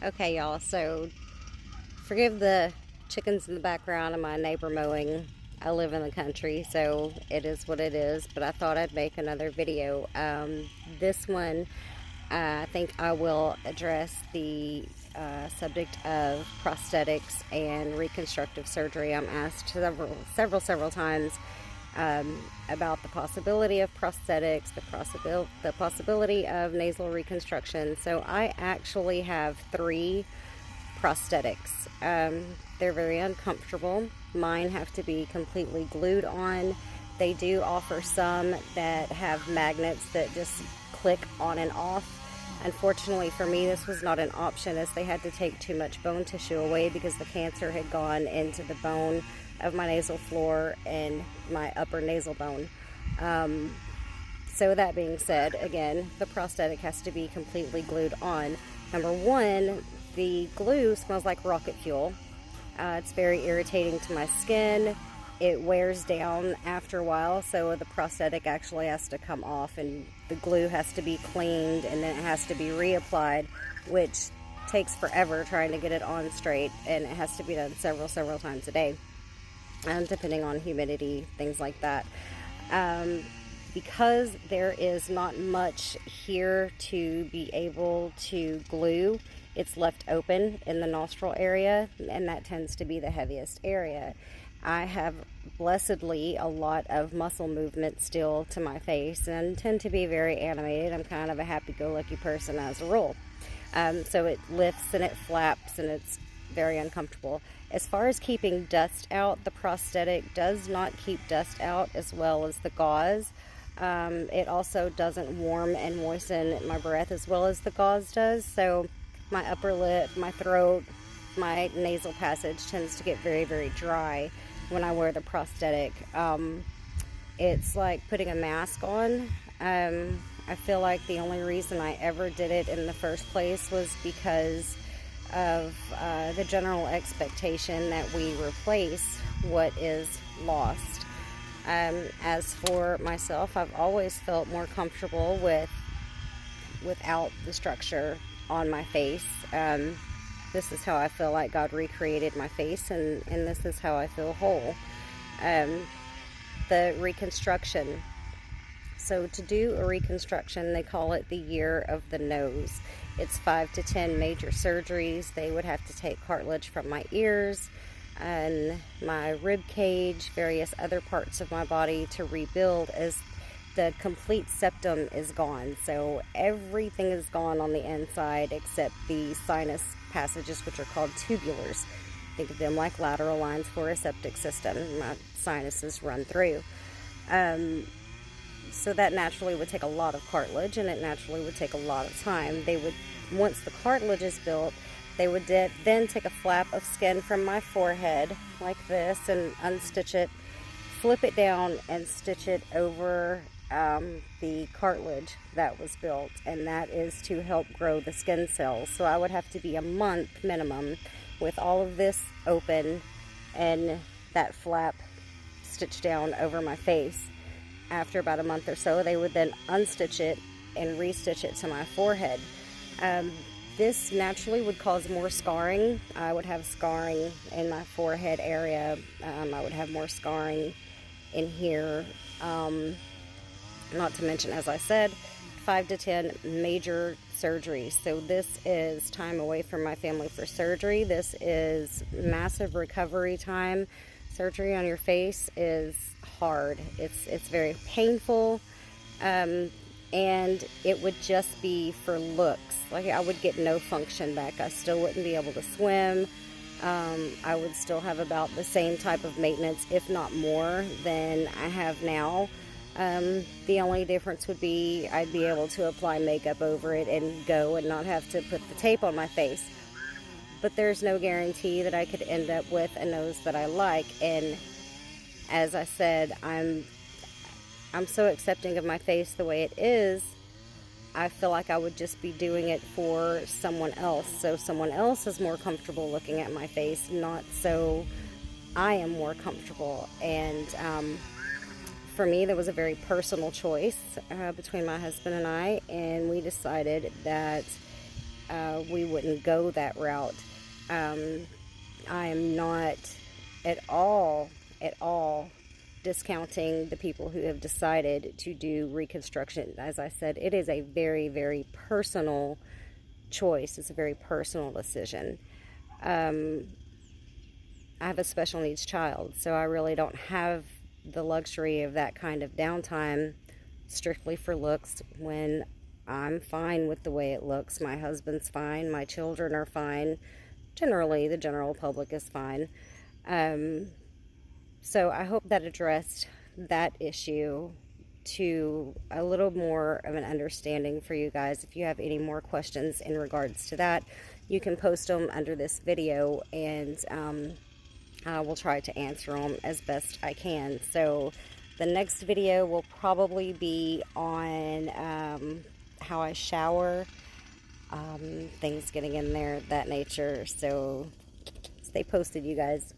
Okay, y'all, so forgive the chickens in the background and my neighbor mowing. I live in the country, so it is what it is, but I thought I'd make another video. This one, I think I will address the subject of prosthetics and reconstructive surgery. I'm asked several times about the possibility of prosthetics, the possibility of nasal reconstruction. So I actually have three prosthetics. They're very uncomfortable. Mine have to be completely glued on. They do offer some that have magnets that just click on and off. Unfortunately for me, this was not an option, as they had to take too much bone tissue away because the cancer had gone into the bone of my nasal floor and my upper nasal bone. So that being said, again, the prosthetic has to be completely glued on. Number one, the glue smells like rocket fuel. It's very irritating to my skin. It wears down after a while, so the prosthetic actually has to come off and the glue has to be cleaned and then it has to be reapplied, which takes forever trying to get it on straight, and it has to be done several times a day, depending on humidity, things like that. Because there is not much here to be able to glue, it's left open in the nostril area, and that tends to be the heaviest area. I have blessedly a lot of muscle movement still to my face and tend to be very animated. I'm kind of a happy-go-lucky person as a rule. So it lifts and it flaps and it's very uncomfortable. As far as keeping dust out, the prosthetic does not keep dust out as well as the gauze. It also doesn't warm and moisten my breath as well as the gauze does. So my upper lip, my throat, my nasal passage tends to get very dry when I wear the prosthetic. It's like putting a mask on. I feel like the only reason I ever did it in the first place was because of the general expectation that we replace what is lost. As for myself, I've always felt more comfortable without the structure on my face. This is how I feel like God recreated my face, and this is how I feel whole. The reconstruction. So to do a reconstruction, they call it the year of the nose. It's 5 to 10 major surgeries. They would have to take cartilage from my ears and my rib cage, various other parts of my body to rebuild, as the complete septum is gone. So everything is gone on the inside except the sinus passages, which are called tubulars. Think of them like lateral lines for a septic system. My sinuses run through. So that naturally would take a lot of cartilage, and it naturally would take a lot of time. Once the cartilage is built, they would then take a flap of skin from my forehead like this and unstitch it, flip it down and stitch it over the cartilage that was built, and that is to help grow the skin cells. So I would have to be a month minimum with all of this open and that flap stitched down over my face. After about a month or so, they would then unstitch it and restitch it to my forehead. This naturally would cause more scarring. I would have scarring in my forehead area. I would have more scarring in here. Not to mention, as I said, 5 to 10 major surgeries. So this is time away from my family for surgery. This is massive recovery time. Surgery on your face is hard. It's very painful, and it would just be for looks. Like, I would get no function back. I still wouldn't be able to swim. I would still have about the same type of maintenance, if not more, than I have now. The only difference would be I'd be able to apply makeup over it and go and not have to put the tape on my face. But there's no guarantee that I could end up with a nose that I like. And as I said, I'm so accepting of my face the way it is. I feel like I would just be doing it for someone else, so someone else is more comfortable looking at my face, not so I am more comfortable. And for me, there was a very personal choice between my husband and I, and we decided that we wouldn't go that route. I am not at all discounting the people who have decided to do reconstruction. As I said, it is a very, very personal choice. It's a very personal decision. I have a special needs child, so I really don't have the luxury of that kind of downtime strictly for looks when I'm fine with the way it looks. My husband's fine, my children are fine. Generally, the general public is fine. So I hope that addressed that issue to a little more of an understanding for you guys. If you have any more questions in regards to that, you can post them under this video, and I will try to answer them as best I can. So the next video will probably be on how I shower, things getting in there, that nature. So stay posted, you guys.